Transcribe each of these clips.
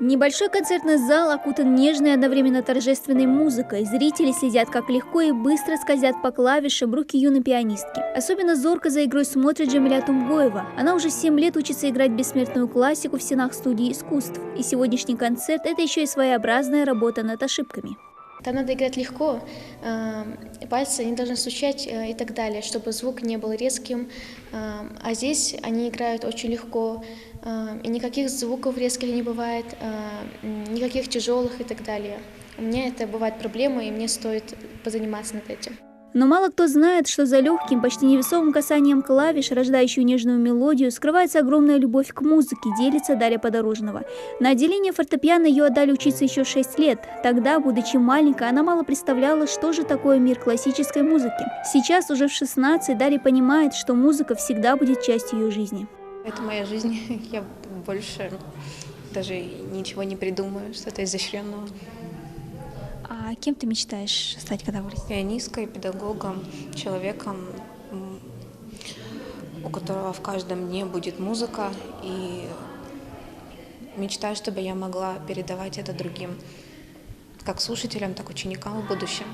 Небольшой концертный зал окутан нежной и одновременно торжественной музыкой. Зрители следят, как легко и быстро скользят по клавишам руки юной пианистки. Особенно зорко за игрой смотрит Джамиля Тумгоева. Она уже 7 лет учится играть бессмертную классику в стенах студии искусств. И сегодняшний концерт – это еще и своеобразная работа над ошибками. Там надо играть легко, пальцы не должны стучать и так далее, чтобы звук не был резким. А здесь они играют очень легко, и никаких звуков резких не бывает, никаких тяжелых и так далее. У меня это бывает проблема, и мне стоит позаниматься над этим. Но мало кто знает, что за легким, почти невесомым касанием клавиш, рождающую нежную мелодию, скрывается огромная любовь к музыке, делится Дарья Подорожного. На отделение фортепиано ее отдали учиться еще 6 лет. Тогда, будучи маленькой, она мало представляла, что же такое мир классической музыки. Сейчас, уже в 16, Дарья понимает, что музыка всегда будет частью ее жизни. Это моя жизнь. Я больше даже ничего не придумаю, что-то изощренного. А кем ты мечтаешь стать, когда вырастешь? Пианисткой, педагогом, человеком, у которого в каждом дне будет музыка. И мечтаю, чтобы я могла передавать это другим, как слушателям, так и ученикам в будущем.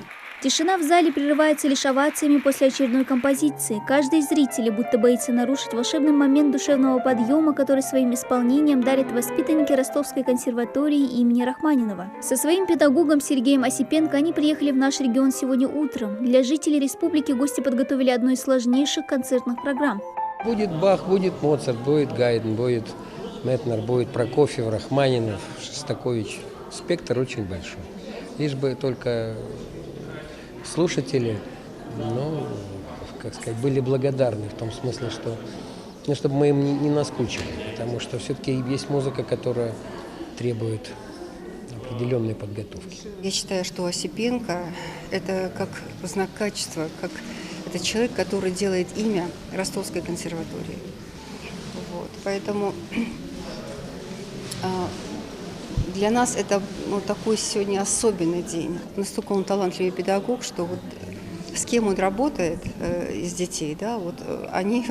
Тишина в зале прерывается лишь овациями после очередной композиции. Каждый из зрителей будто боится нарушить волшебный момент душевного подъема, который своим исполнением дарят воспитанники Ростовской консерватории имени Рахманинова. Со своим педагогом Сергеем Осипенко они приехали в наш регион сегодня утром. Для жителей республики гости подготовили одну из сложнейших концертных программ. Будет Бах, будет Моцарт, будет Гайден, будет Метнер, будет Прокофьев, Рахманинов, Шостакович. Спектр очень большой. Лишь бы только слушатели, были благодарны в том смысле, что, чтобы мы им не наскучили, потому что все-таки есть музыка, которая требует определенной подготовки. Я считаю, что Осипенко – это как знак качества, как это человек, который делает имя Ростовской консерватории. Вот. Поэтому для нас это такой сегодня особенный день. Настолько он талантливый педагог, что вот с кем он работает из детей, они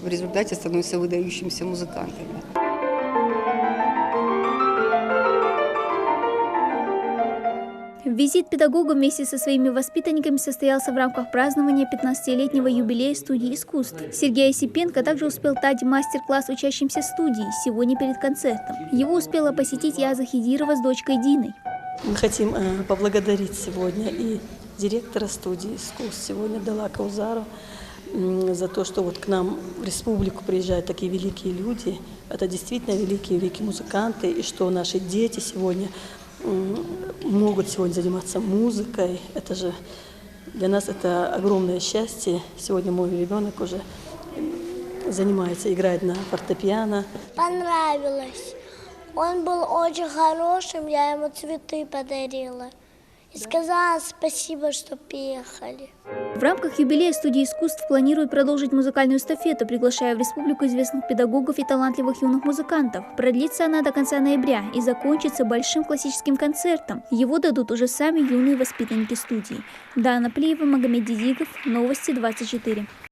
в результате становятся выдающимися музыкантами. Визит педагога вместе со своими воспитанниками состоялся в рамках празднования 15-летнего юбилея студии искусств. Сергей Осипенко также успел дать мастер-класс учащимся студии сегодня перед концертом. Его успела посетить Яза Хидирова с дочкой Диной. Мы хотим поблагодарить сегодня и директора студии искусств, сегодня Далака Узару, за то, что вот к нам в республику приезжают такие великие люди. Это действительно великие музыканты, и что наши дети сегодня могут сегодня заниматься музыкой. Это же для нас это огромное счастье. Сегодня мой ребенок уже занимается, играет на фортепиано. Понравилось. Он был очень хорошим, я ему цветы подарила. И сказала спасибо, что приехали. В рамках юбилея студии искусств планируют продолжить музыкальную эстафету, приглашая в республику известных педагогов и талантливых юных музыкантов. Продлится она до конца ноября и закончится большим классическим концертом. Его дадут уже сами юные воспитанники студии. Дана Плиева, Магомед Дидиков, Новости 24.